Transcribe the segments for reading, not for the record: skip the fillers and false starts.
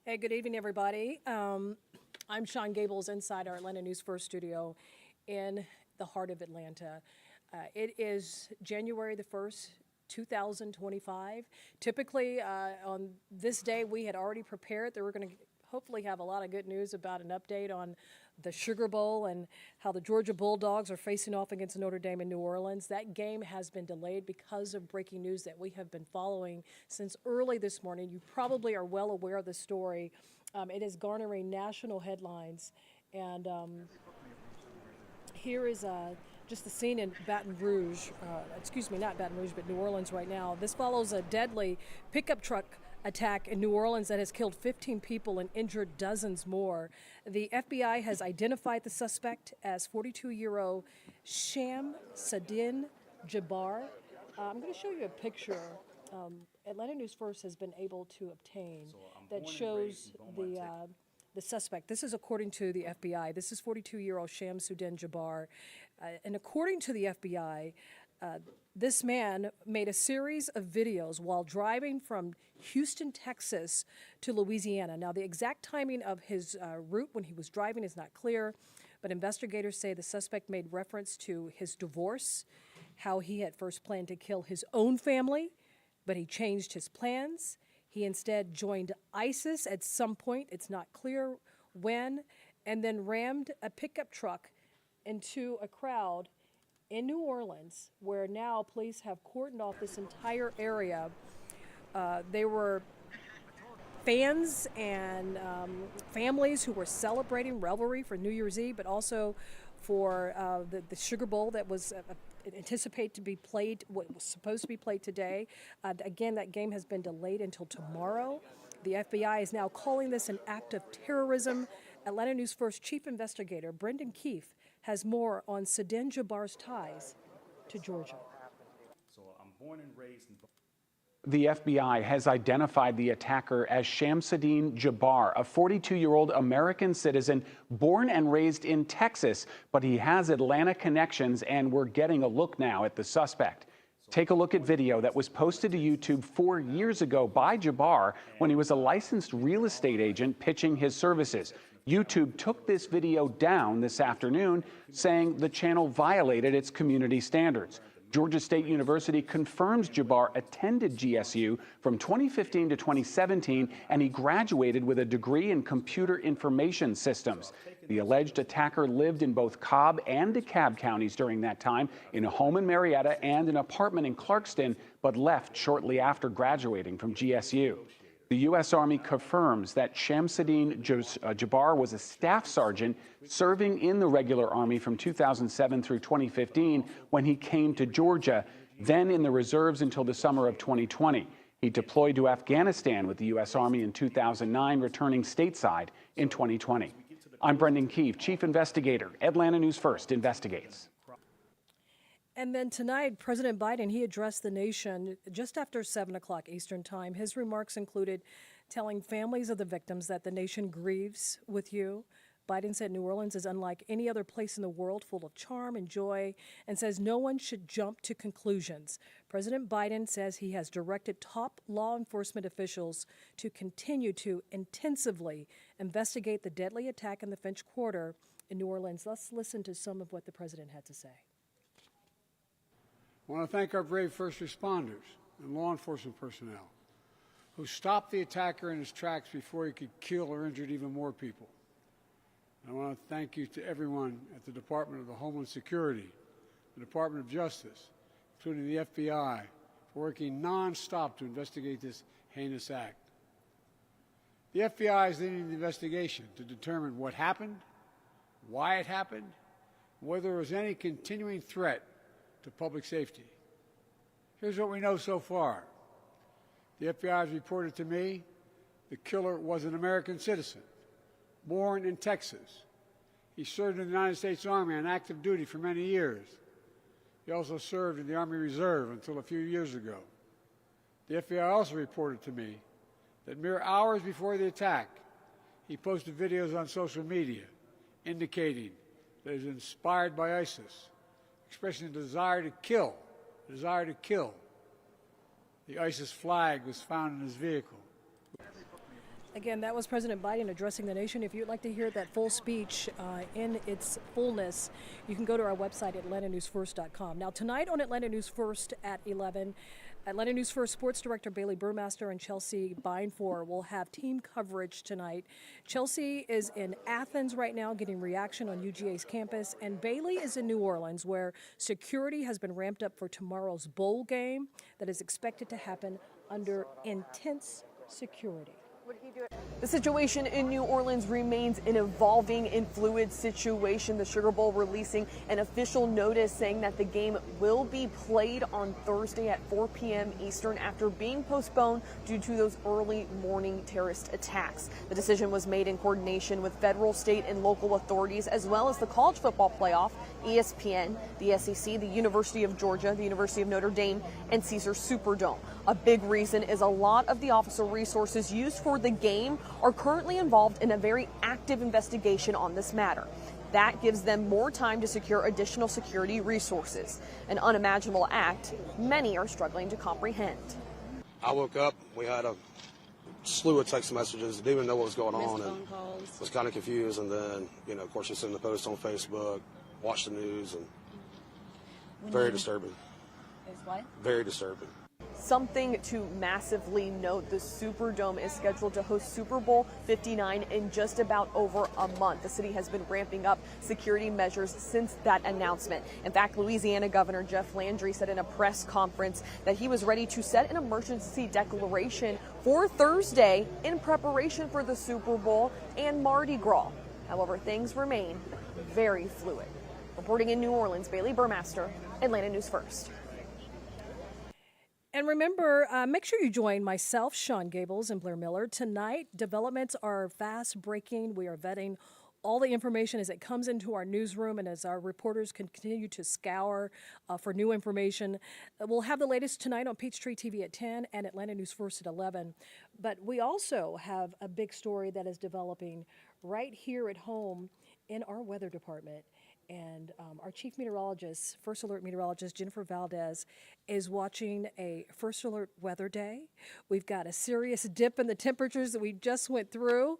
Hey, good evening, everybody. I'm Shon Gables inside our Atlanta News First studio in the heart of Atlanta. It is January the 1st, 2025. Typically, on this day, we had already prepared that we're going to hopefully have a lot of good news about an update on the Sugar Bowl and how the Georgia Bulldogs are facing off against Notre Dame in New Orleans. That game has been delayed because of breaking news that we have been following since early this morning. You probably are well aware of the story. It is garnering national headlines. And here is just the scene in Baton Rouge, excuse me, not Baton Rouge, but New Orleans right now. This follows a deadly pickup truck attack in New Orleans that has killed 15 people and injured dozens more. The FBI has identified the suspect as 42-year-old Shamsuddin Jabbar. I'm going to show you a picture Atlanta News First has been able to obtain that shows the suspect. This is according to the FBI. This is 42-year-old Shamsuddin Jabbar. And according to the FBI, this man made a series of videos while driving from Houston, Texas to Louisiana. Now, the exact timing of his route when he was driving is not clear, but investigators say the suspect made reference to his divorce, how he had first planned to kill his own family, but he changed his plans. He instead joined ISIS at some point, it's not clear when, and then rammed a pickup truck into a crowd in New Orleans, where now police have cordoned off this entire area. They were fans and families who were celebrating revelry for New Year's Eve, but also for the Sugar Bowl that was anticipated to be played, what was supposed to be played today. Again, that game has been delayed until tomorrow. The FBI is now calling this an act of terrorism. Atlanta News First Chief Investigator Brendan Keefe has more on Shamsuddin Jabbar's ties to Georgia. So I'm born and raised in... The FBI has identified the attacker as Shamsuddin Jabbar, a 42-year-old American citizen born and raised in Texas, but he has Atlanta connections, and we're getting a look now at the suspect. Take a look at video that was posted to YouTube 4 years ago by Jabbar when he was a licensed real estate agent pitching his services. YouTube took this video down this afternoon, saying the channel violated its community standards. Georgia State University confirms Jabbar attended GSU from 2015 to 2017, and he graduated with a degree in computer information systems. The alleged attacker lived in both Cobb and DeKalb counties during that time, in a home in Marietta and an apartment in Clarkston, but left shortly after graduating from GSU. The U.S. Army confirms that Shamsuddin Jabbar was a staff sergeant serving in the regular Army from 2007 through 2015 when he came to Georgia, then in the reserves until the summer of 2020. He deployed to Afghanistan with the U.S. Army in 2009, returning stateside in 2020. I'm Brendan Keefe, Chief Investigator. Atlanta News First investigates. And then tonight, President Biden, he addressed the nation just after 7 o'clock Eastern time. His remarks included telling families of the victims that the nation grieves with you. Biden said New Orleans is unlike any other place in the world, full of charm and joy, and says no one should jump to conclusions. President Biden says he has directed top law enforcement officials to continue to intensively investigate the deadly attack in the French Quarter in New Orleans. Let's listen to some of what the president had to say. I want to thank our brave first responders and law enforcement personnel who stopped the attacker in his tracks before he could kill or injure even more people. I want to thank you to everyone at the Department of Homeland Security, the Department of Justice, including the FBI, for working nonstop to investigate this heinous act. The FBI is leading the investigation to determine what happened, why it happened, and whether there was any continuing threat to public safety. Here's what we know so far. The FBI has reported to me the killer was an American citizen, born in Texas. He served in the United States Army on active duty for many years. He also served in the Army Reserve until a few years ago. The FBI also reported to me that mere hours before the attack, he posted videos on social media indicating that he was inspired by ISIS, expressing a desire to kill. The ISIS flag was found in his vehicle. Again, that was President Biden addressing the nation. If you'd like to hear that full speech in its fullness, you can go to our website, atlantanewsfirst.com. Now, tonight on Atlanta News First at 11, Atlanta News First Sports Director Bailey Burmaster and Chelsea Binefor will have team coverage tonight. Chelsea is in Athens right now getting reaction on UGA's campus, and Bailey is in New Orleans, where security has been ramped up for tomorrow's bowl game that is expected to happen under intense security. The situation in New Orleans remains an evolving and fluid situation. The Sugar Bowl releasing an official notice saying that the game will be played on Thursday at 4 p.m. Eastern after being postponed due to those early morning terrorist attacks. The decision was made in coordination with federal, state, and local authorities, as well as the College Football Playoff, ESPN, the SEC, the University of Georgia, the University of Notre Dame, and Caesars Superdome. A big reason is a lot of the officer resources used for the game are currently involved in a very active investigation on this matter. That gives them more time to secure additional security resources. An unimaginable act many are struggling to comprehend. I woke up, we had a slew of text messages, didn't even know what was going on, Missed and phone calls. was kind of confused. And then, of course, you send the post on Facebook, watch the news, and very disturbing. Is what? Very disturbing. Something to massively note, the Superdome is scheduled to host Super Bowl 59 in just about over a month. The city has been ramping up security measures since that announcement. In fact, Louisiana Governor Jeff Landry said in a press conference that he was ready to set an emergency declaration for Thursday in preparation for the Super Bowl and Mardi Gras. However, things remain very fluid. Reporting in New Orleans, Bailey Burmaster, Atlanta News First. And remember, make sure you join myself, Shon, Gables, and Blair Miller. Tonight, developments are fast breaking. We are vetting all the information as it comes into our newsroom and as our reporters continue to scour for new information. We'll have the latest tonight on Peachtree TV at 10 and Atlanta News First at 11. But we also have a big story that is developing right here at home in our weather department. And our chief meteorologist, first alert meteorologist, Jennifer Valdez, is watching a first alert weather day. We've got a serious dip in the temperatures that we just went through.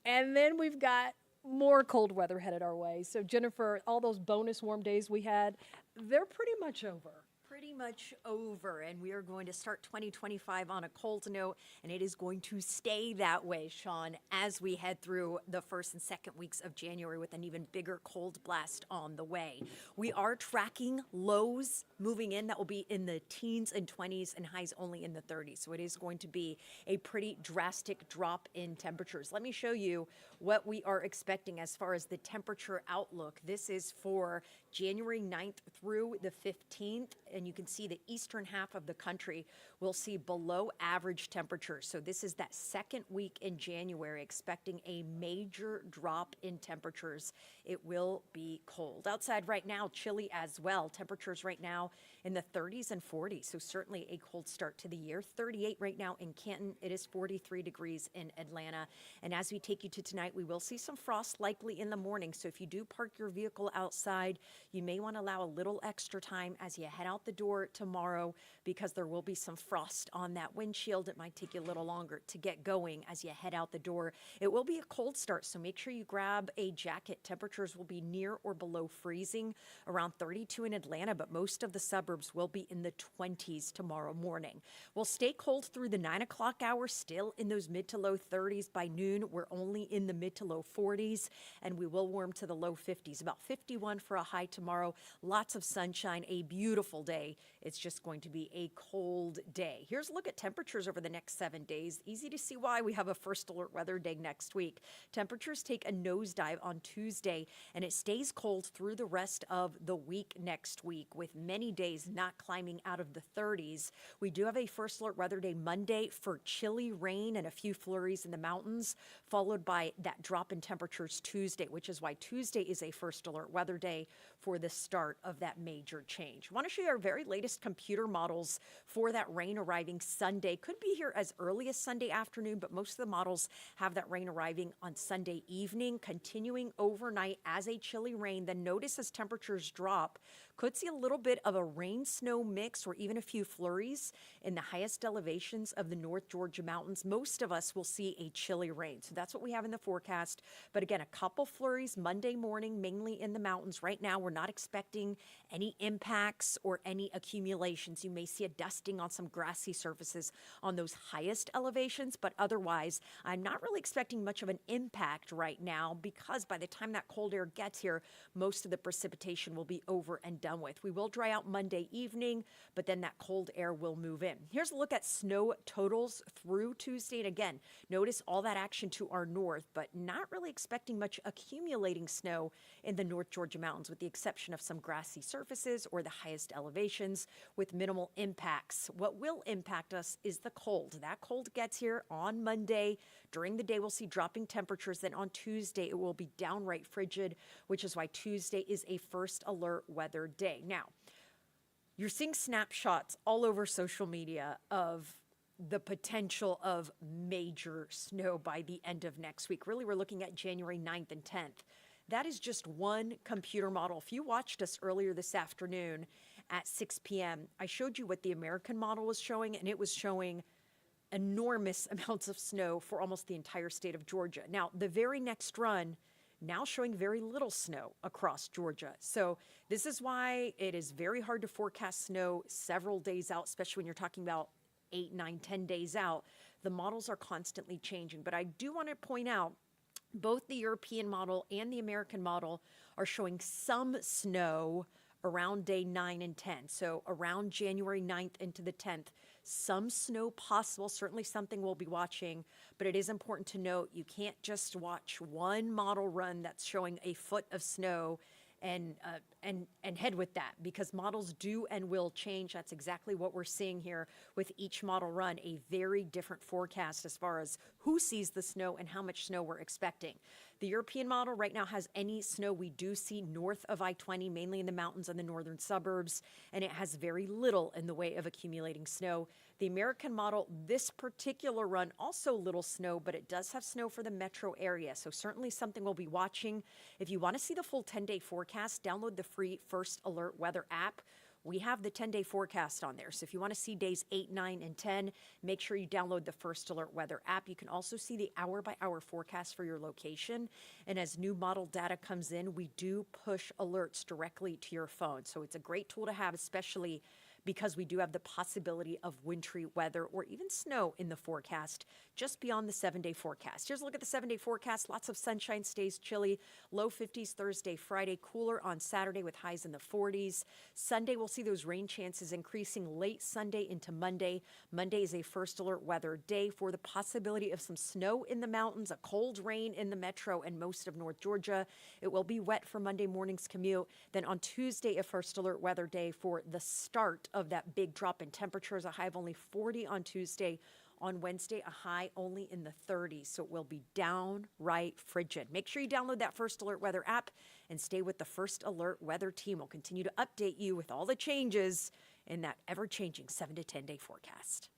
And then we've got more cold weather headed our way. So Jennifer, all those bonus warm days we had, they're pretty much over. Pretty much over, and we are going to start 2025 on a cold note, and it is going to stay that way, Shon, as we head through the first and second weeks of January with an even bigger cold blast on the way. We are tracking lows moving in that will be in the teens and 20s and highs only in the 30s, so it is going to be a pretty drastic drop in temperatures. Let me show you what we are expecting as far as the temperature outlook. This is for January 9th through the 15th, and you can see the eastern half of the country will see below average temperatures. So this is that second week in January, expecting a major drop in temperatures. It will be cold. Outside right now, chilly as well. Temperatures right now in the 30s and 40s, so certainly a cold start to the year. 38 right now in Canton. It is 43 degrees in Atlanta. And as we take you to tonight, we will see some frost likely in the morning. So if you do park your vehicle outside, you may want to allow a little extra time as you head out the door tomorrow, because there will be some frost on that windshield. It might take you a little longer to get going as you head out the door. It will be a cold start, so make sure you grab a jacket. Temperatures will be near or below freezing, around 32 in Atlanta, but most of the suburbs will be in the 20s tomorrow morning. We'll stay cold through the 9 o'clock hour, still in those mid to low 30s. By noon, we're only in the mid to low 40s, and we will warm to the low 50s. About 51 for a high tomorrow. Lots of sunshine, a beautiful day. It's just going to be a cold day. Here's a look at temperatures over the next 7 days. Easy to see why we have a first alert weather day next week. Temperatures take a nosedive on Tuesday, and it stays cold through the rest of the week next week, with many days not climbing out of the 30s. We do have a first alert weather day Monday for chilly rain and a few flurries in the mountains, followed by that drop in temperatures Tuesday, which is why Tuesday is a first alert weather day for the start of that major change. I want to show you our very latest computer models for that rain arriving Sunday. Could be here as early as Sunday afternoon, but most of the models have that rain arriving on Sunday evening, continuing overnight as a chilly rain. Then notice as temperatures drop, Could see a little bit of a rain-snow mix or even a few flurries in the highest elevations of the North Georgia mountains. Most of us will see a chilly rain. So that's what we have in the forecast. But again, a couple flurries Monday morning, mainly in the mountains. Right now, we're not expecting any impacts or any accumulations. You may see a dusting on some grassy surfaces on those highest elevations, but otherwise, I'm not really expecting much of an impact right now because by the time that cold air gets here, most of the precipitation will be over and done with. We will dry out Monday evening, but then that cold air will move in. Here's a look at snow totals through Tuesday. And again, notice all that action to our north, but not really expecting much accumulating snow in the North Georgia mountains, with the exception of some grassy surfaces or the highest elevations with minimal impacts. What will impact us is the cold. That cold gets here on Monday. During the day, we'll see dropping temperatures. Then on Tuesday, it will be downright frigid, which is why Tuesday is a first alert weather day. Now, you're seeing snapshots all over social media of the potential of major snow by the end of next week. Really, we're looking at January 9th and 10th. That is just one computer model. If you watched us earlier this afternoon at 6 p.m., I showed you what the American model was showing, and it was showing enormous amounts of snow for almost the entire state of Georgia. Now, the very next run now showing very little snow across Georgia. So this is why it is very hard to forecast snow several days out, especially when you're talking about 8, 9, 10 days out. The models are constantly changing. But I do want to point out both the European model and the American model are showing some snow around day 9 and 10. So around January 9th into the 10th, some snow possible, certainly something we'll be watching, but it is important to note you can't just watch one model run that's showing a foot of snow and head with that, because models do and will change. That's exactly what we're seeing here with each model run, a very different forecast as far as who sees the snow and how much snow we're expecting. The European model right now has any snow we do see north of I-20, mainly in the mountains and the northern suburbs, and it has very little in the way of accumulating snow. The American model, this particular run, also little snow, but it does have snow for the metro area, so certainly something we'll be watching. If you want to see the full 10-day forecast, download the free First Alert Weather app. We have the 10-day forecast on there. So if you want to see days 8, 9, and 10, make sure you download the First Alert Weather app. You can also see the hour-by-hour forecast for your location. And as new model data comes in, we do push alerts directly to your phone. So it's a great tool to have, especially because we do have the possibility of wintry weather or even snow in the forecast just beyond the 7-day forecast. Here's a look at the 7-day forecast. Lots of sunshine, stays chilly. Low 50s Thursday, Friday, cooler on Saturday with highs in the 40s. Sunday, we'll see those rain chances increasing late Sunday into Monday. Monday is a first alert weather day for the possibility of some snow in the mountains, a cold rain in the metro and most of North Georgia. It will be wet for Monday morning's commute. Then on Tuesday, a first alert weather day for the start of that big drop in temperatures, a high of only 40 on Tuesday. On Wednesday, a high only in the 30s, so it will be downright frigid. Make sure you download that First Alert Weather app and stay with the First Alert Weather team. We'll continue to update you with all the changes in that ever-changing 7 to 10-day forecast.